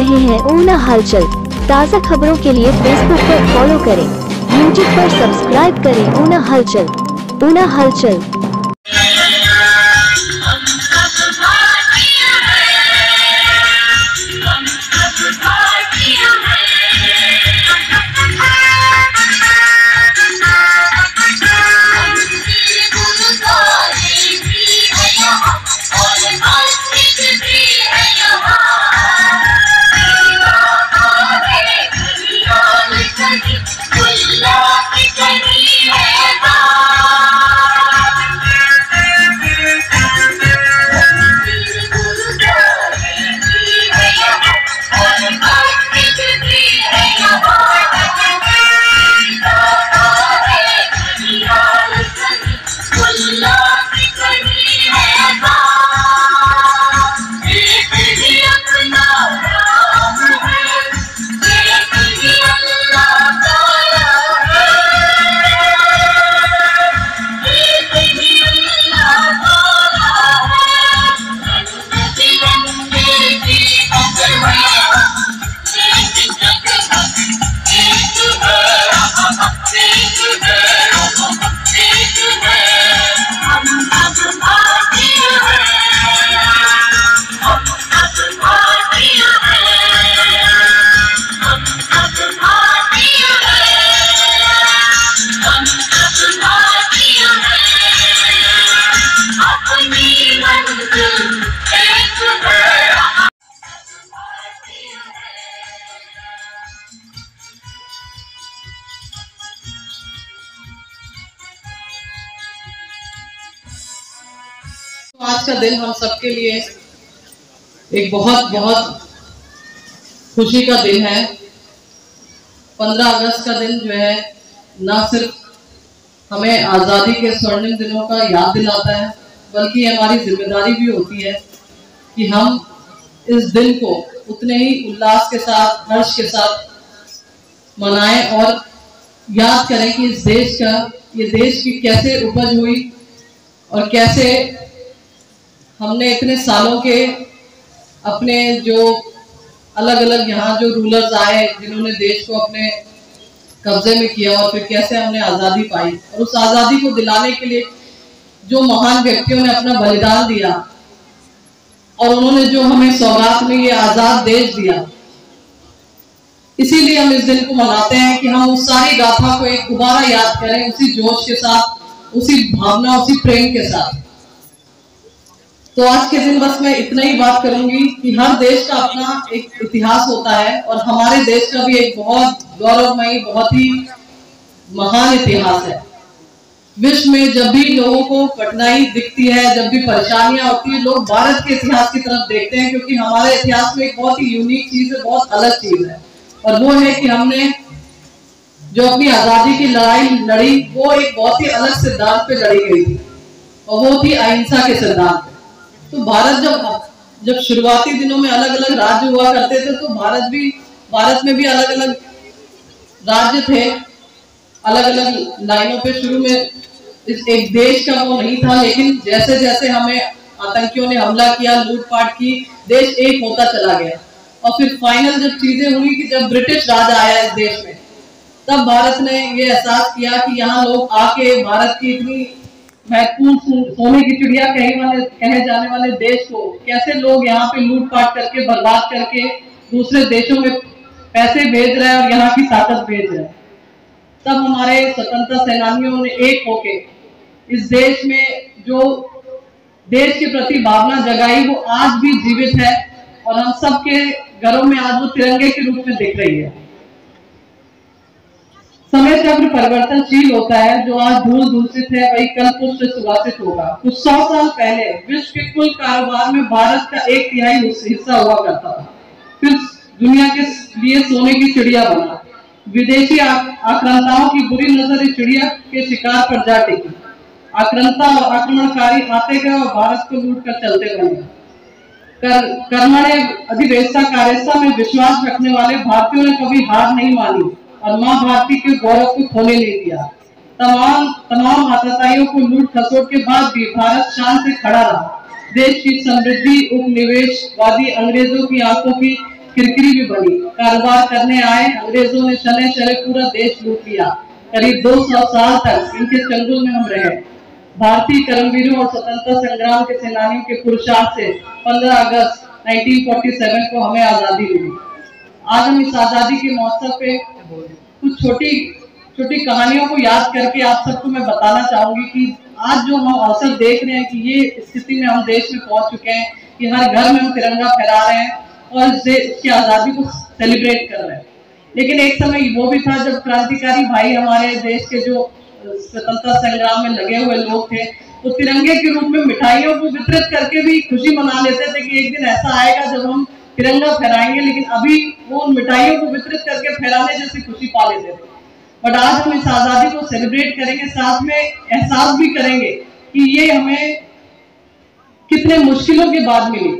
रहे हैं ऊना हलचल। ताज़ा खबरों के लिए फेसबुक पर फॉलो करें, यूट्यूब पर सब्सक्राइब करें ऊना हलचल। ऊना हलचल। आज का दिन हम सबके लिए एक बहुत बहुत खुशी का दिन है। 15 अगस्त का दिन जो है न सिर्फ हमें आज़ादी के स्वर्णिम दिनों का याद दिलाता है, बल्कि हमारी जिम्मेदारी भी होती है कि हम इस दिन को उतने ही उल्लास के साथ, हर्ष के साथ मनाएं और याद करें कि इस देश का, ये देश की कैसे उपज हुई और कैसे हमने इतने सालों के अपने जो अलग अलग यहाँ जो रूलर्स आए जिन्होंने देश को अपने कब्जे में किया और फिर कैसे हमने आज़ादी पाई, और उस आज़ादी को दिलाने के लिए जो महान व्यक्तियों ने अपना बलिदान दिया और उन्होंने जो हमें सौगात में ये आज़ाद देश दिया, इसीलिए हम इस दिन को मनाते हैं कि हम उस सारी गाथा को एक दोबारा याद करें, उसी जोश के साथ, उसी भावना, उसी प्रेम के साथ। तो आज के दिन बस मैं इतना ही बात करूंगी कि हर देश का अपना एक इतिहास होता है और हमारे देश का भी एक बहुत गौरवमयी, बहुत ही महान इतिहास है। विश्व में जब भी लोगों को कठिनाई दिखती है, जब भी परेशानियां होती है, लोग भारत के इतिहास की तरफ देखते हैं, क्योंकि हमारे इतिहास में एक बहुत ही यूनिक चीज है, बहुत अलग चीज है, और वो है कि हमने जो अपनी आजादी की लड़ाई लड़ी वो एक बहुत ही अलग सिद्धांत पे लड़ी गई थी, और वो थी अहिंसा के सिद्धांत। तो भारत जब शुरुआती दिनों में अलग अलग राज्य हुआ करते थे, तो भारत में भी अलग अलग राज्य थे, अलग अलग लाइनों पे। शुरू में इस एक देश का वो नहीं था, लेकिन जैसे जैसे हमें आतंकियों ने हमला किया, लूटपाट की, देश एक होता चला गया। और फिर फाइनल जब चीजें हुई कि जब ब्रिटिश राज आया इस देश में, तब भारत ने ये एहसास किया कि यहाँ लोग आके भारत की इतनी महत्वपूर्ण सोने की चिड़िया कहे जाने वाले देश को कैसे लोग यहाँ पे लूटपाट करके, बर्बाद करके दूसरे देशों में पैसे भेज रहे हैं और यहाँ की ताकत भेज रहे हैं। तब हमारे स्वतंत्रता सेनानियों ने एक होके इस देश में जो देश के प्रति भावना जगाई, वो आज भी जीवित है और हम सबके घरों में आज वो तिरंगे के रूप में दिख रही है। समय चक्र परिवर्तनशील होता है, जो आज धूल दूषित है वही कल पुष्प से सुवासित होगा। कुछ 100 साल पहले विश्व के कुल कारोबार में भारत का 1/3 हिस्सा हुआ करता था, फिर दुनिया के लिए सोने की चिड़िया बना। विदेशी आक्रांताओं की बुरी नजर इस चिड़िया के शिकार पर जा टिकी। आक्रांता और आक्रमणकारी आते गए और भारत को लूट कर चलते बने। कर्मण्य अधिवेशा कार्यस्था में विश्वास रखने वाले भारतीयों ने कभी हार नहीं मानी और माँ भारती के गौरव को खोने नहीं दिया। तमाम आतताइयों को लूट खसोट के बाद भी भारत शान से खड़ा रहा। देश की समृद्धि उपनिवेशवादी अंग्रेजों की आंखों की किरकिरी भी बनी। कारोबार करने आए अंग्रेजों ने चले चले पूरा देश लूट लिया। करीब 200 साल तक इनके चंगुल में हम रहे। भारतीय कर्मवीरों और स्वतंत्रता संग्राम के सेनानियों के पुरुषार्थ से 15 अगस्त 1947 को हमें आजादी मिली। आज हम इस आजादी के महोत्सव पे कुछ छोटी छोटी कहानियों को याद करके आप सबको मैं बताना चाहूंगी कि आज जो हम अवसर देख रहे हैं कि ये स्थिति में हम देश में पहुंच चुके हैं कि हर घर में हम तिरंगा फहरा रहे हैं और इसकी आजादी को सेलिब्रेट कर रहे हैं। लेकिन एक समय वो भी था जब क्रांतिकारी भाई हमारे देश के जो स्वतंत्रता संग्राम में लगे हुए लोग थे तो तिरंगे के रूप में मिठाइयों को वितरित करके भी खुशी मना लेते थे कि एक दिन ऐसा आएगा जब हम तिरंगा फहराएंगे। लेकिन अभी वो उन मिठाइयों को वितरित करके फहराने जैसी खुशी पा लेते थे। बट आज हम इस आजादी को सेलिब्रेट करेंगे, साथ में एहसास भी करेंगे कि ये हमें कितने मुश्किलों के बाद मिली।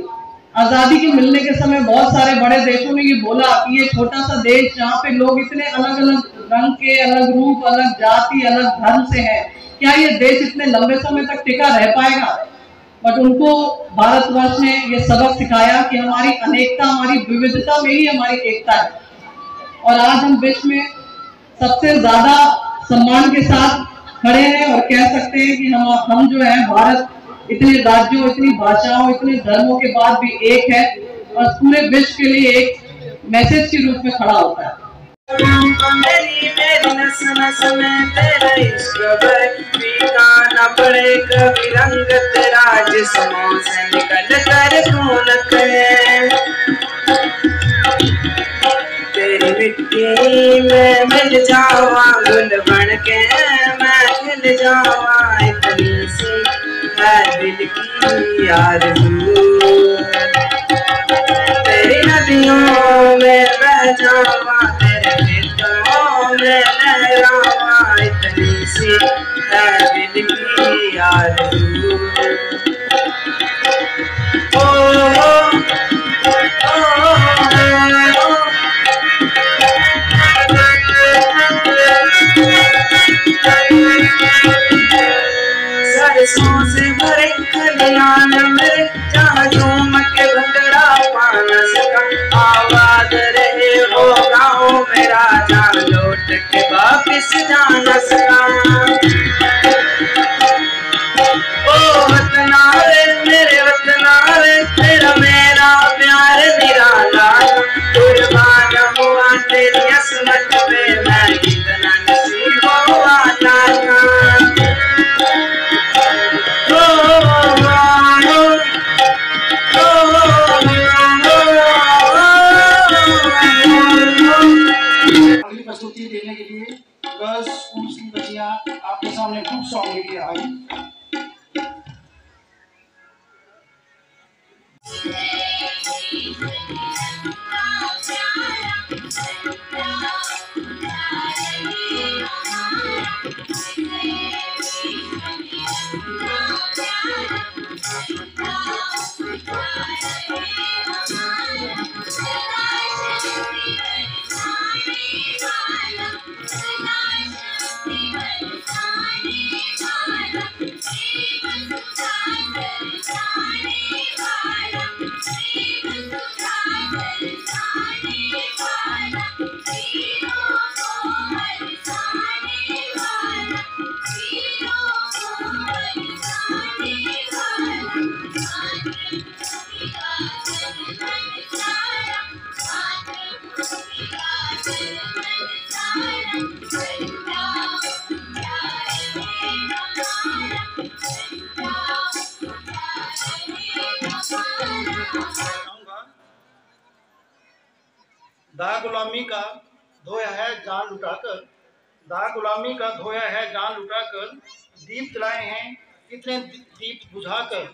आजादी के मिलने के समय बहुत सारे बड़े देशों ने ये बोला कि ये छोटा सा देश जहाँ पे लोग इतने अलग अलग रंग के, अलग रूप, अलग जाति, अलग धर्म से हैं, क्या ये देश इतने लंबे समय तक टिका रह पाएगा? बट उनको भारतवर्ष ने ये सबक सिखाया कि हमारी अनेकता, हमारी विविधता में ही हमारी एकता है। और आज हम विश्व में सबसे ज्यादा सम्मान के साथ खड़े हैं और कह सकते हैं कि हम जो है भारत इतने राज्यों, इतनी भाषाओं, इतने धर्मों के बाद भी एक है और पूरे विश्व के लिए एक मैसेज के रूप में खड़ा होता है। मेरी नस नस में तेरा इश्क ना पड़े कभी रंग तेरा जिस्मों से निकल कर खून करे। तेरी मिट्टी में मिल जावा गुल बन के मैं खिल जावा। इतनी सी है दिल की आरज़ू तेरी नदियों में बह जावा, तेरे खेतों में लहरावा। इतनी सी है दिल की आरज़ू। ओ सरसों से भरे खलियान मेरे जहाँ झूम के भंगड़ा पा न सका। आबाद रहे वो गाँव मेरा जहाँ लौट के वापिस जा न सका। ओ वतना रे मेरे वतना रे तेरा मेरा प्यार निराला। कुर्बान हुआ तेरी असमत पे मैं कितना नसीब वाला था। अगली प्रस्तुति देने के लिए गर्ल्स स्कूल की बच्चियां आपके सामने ग्रुप सॉन्ग लेके आई। दा गुलामी का धोया है जान लुटाकर, दा गुलामी का धोया है जान लुटाकर। दीप जलाए हैं कितने दीप बुझाकर।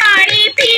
पानी पी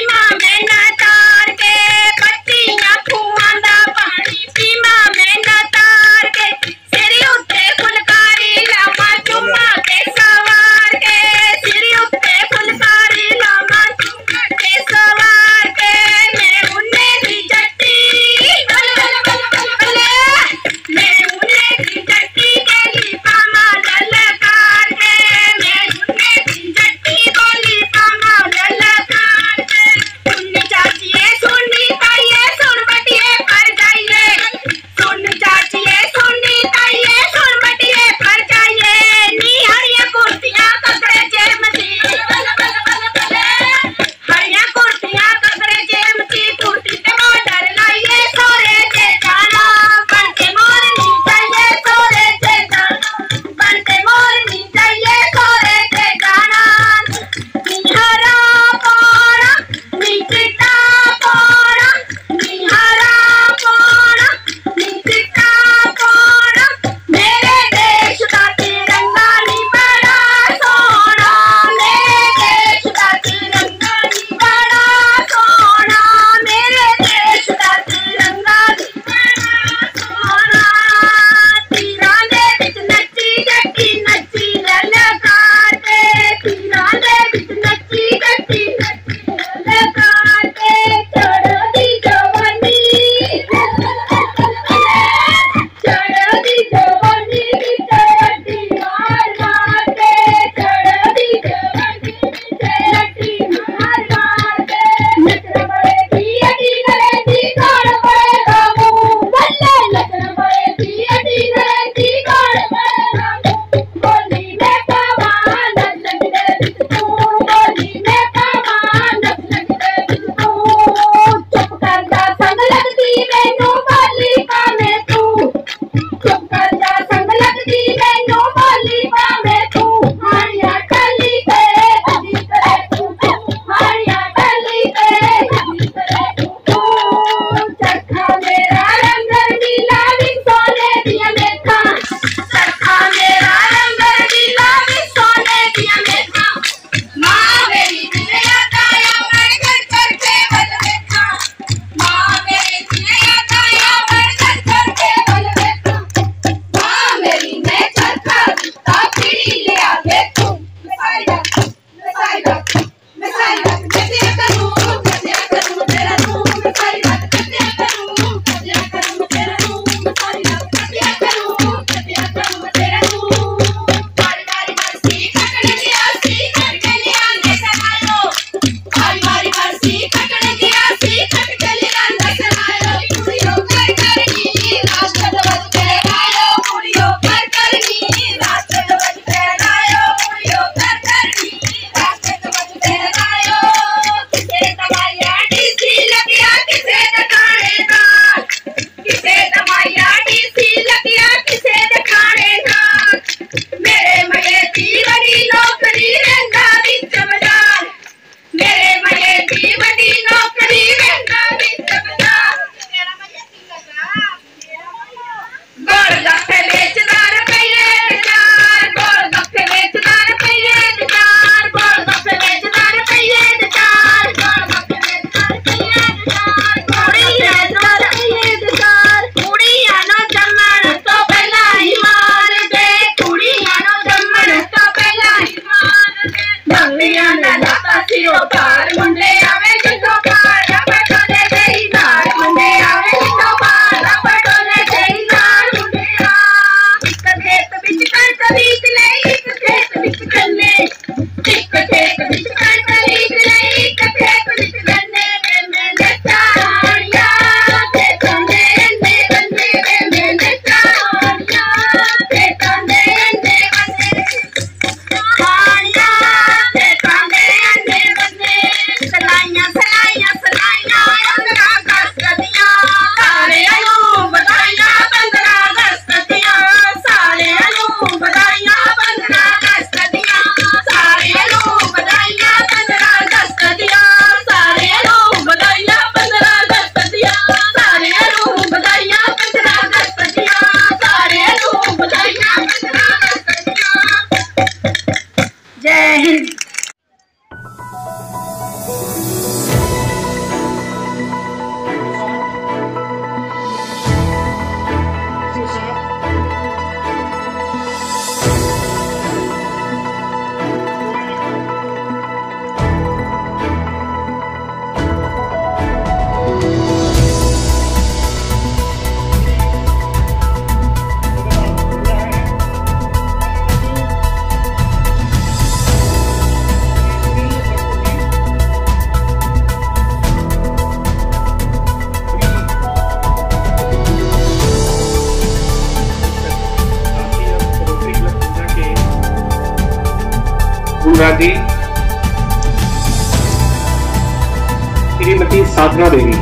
श्रीमती साधना देवी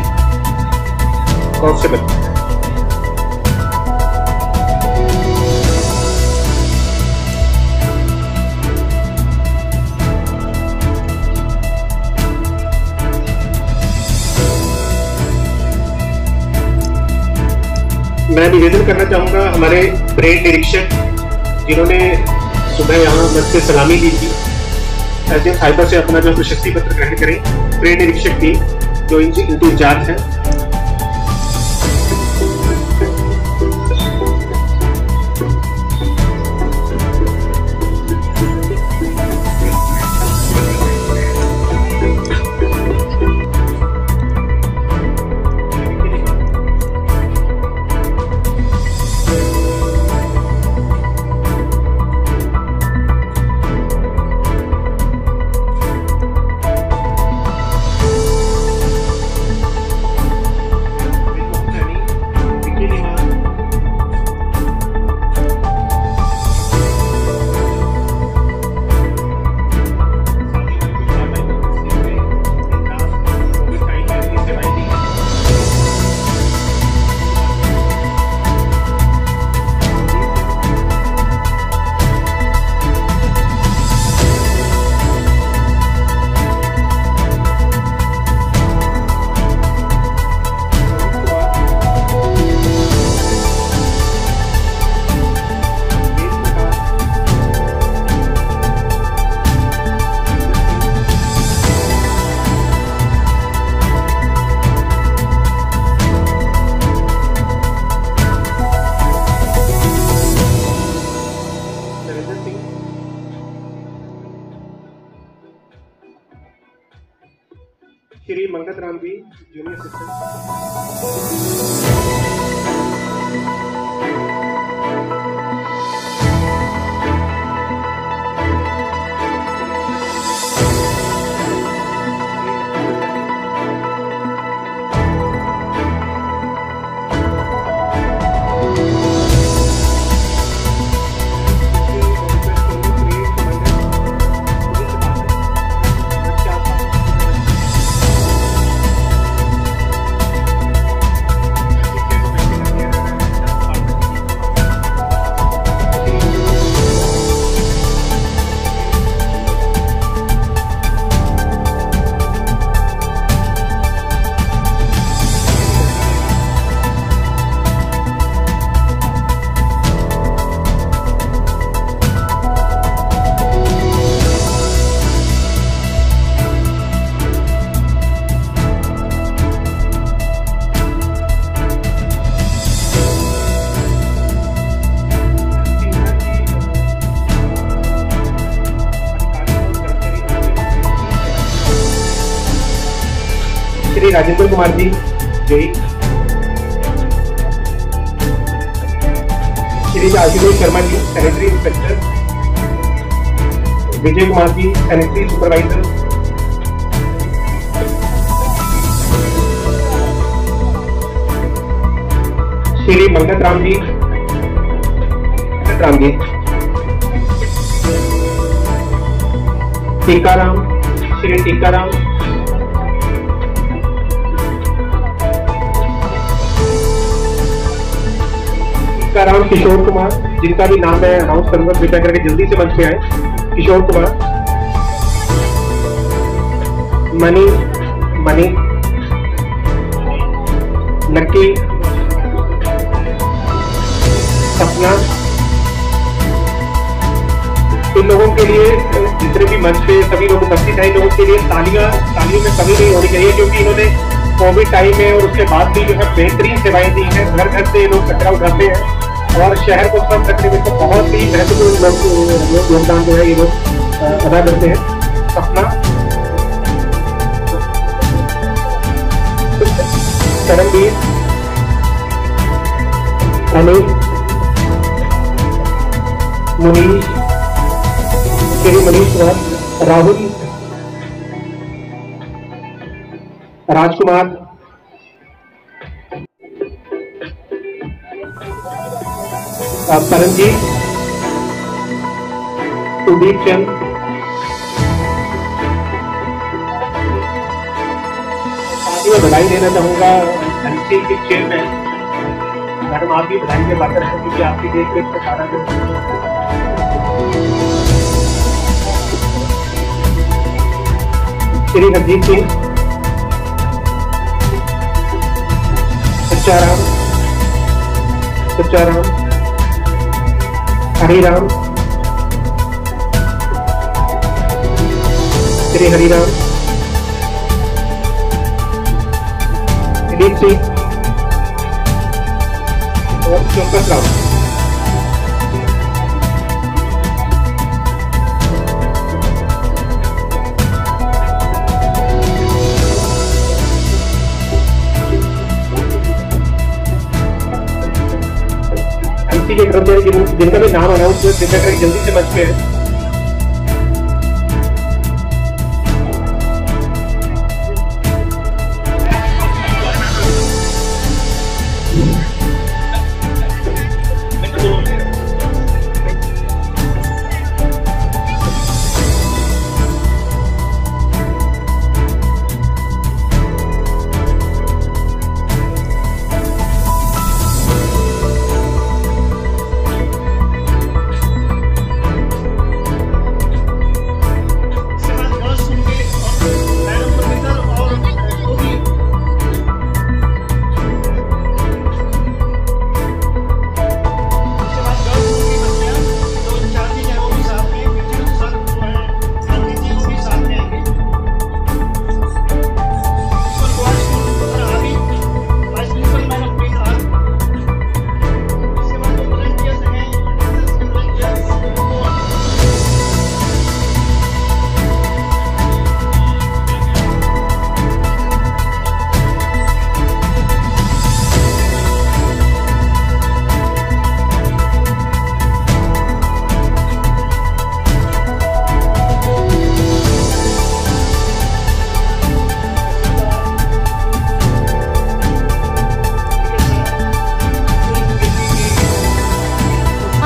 कांस्टेबल। मैं निवेदन करना चाहूंगा हमारे परेड निरीक्षक जिन्होंने सुबह यहाँ मंच से सलामी दी थी, ऐसे फाइबर से अपना जो प्रशस्ति पत्र ग्रहण करें। परेड निरीक्षक टीम जो इनके इंचार्ज हैं। Shri Mangat Ram ji junior sister. श्री राजेंद्र कुमार जी जय। Shri Ashutosh Sharma ji sanitary inspector. Vijay Kumar ji sanitary supervisor. Shri Mangat Ram ji Tikaram, Shri Tikaram. Tikaram Kishore Kumar, जिनका भी नाम मैं अनाउंस करूंगा, कृपया करके जल्दी से मंच पे आए। किशोर कुमार। मनी लक्की, सपना। इन लोगों के लिए, जितने भी मंच पे सभी लोग उपस्थित हैं, इन लोगों के लिए तालियों में कमी नहीं होनी चाहिए, क्योंकि इन्होंने कोविड टाइम में और उसके बाद भी जो है बेहतरीन सेवाएं दी हैं। घर घर से लोग कचरा उठाते हैं और शहर को स्वच्छ रखने में तो बहुत ही महत्वपूर्ण योगदान जो है ये लोग अदा करते हैं। सपना, करमवीर, अनिल, मुनीश, श्री मनीष कुमार, राहुल, राजकुमार, परमजीत, कुलदीप चंद, ही मैं बधाई देना चाहूँगा एमसी के चेयरमैन मैडम, आप भी बधाई के पात्र हैं क्योंकि आपकी देख रेख में सारा दिन श्री हरजीत सिंह, सच्चाराम, हरिराम, श्री हरिराम, दिलीप सिंह और चौकस राम। एमसी के कर्मचारी जिनका भी नाम अनाउंस सेक्रेटरी जल्दी से मंच पे है।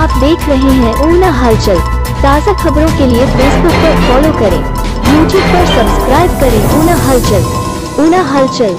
आप देख रहे हैं ऊना हलचल। ताज़ा खबरों के लिए फेसबुक पर फॉलो करें, यूट्यूब पर सब्सक्राइब करें। ऊना हलचल।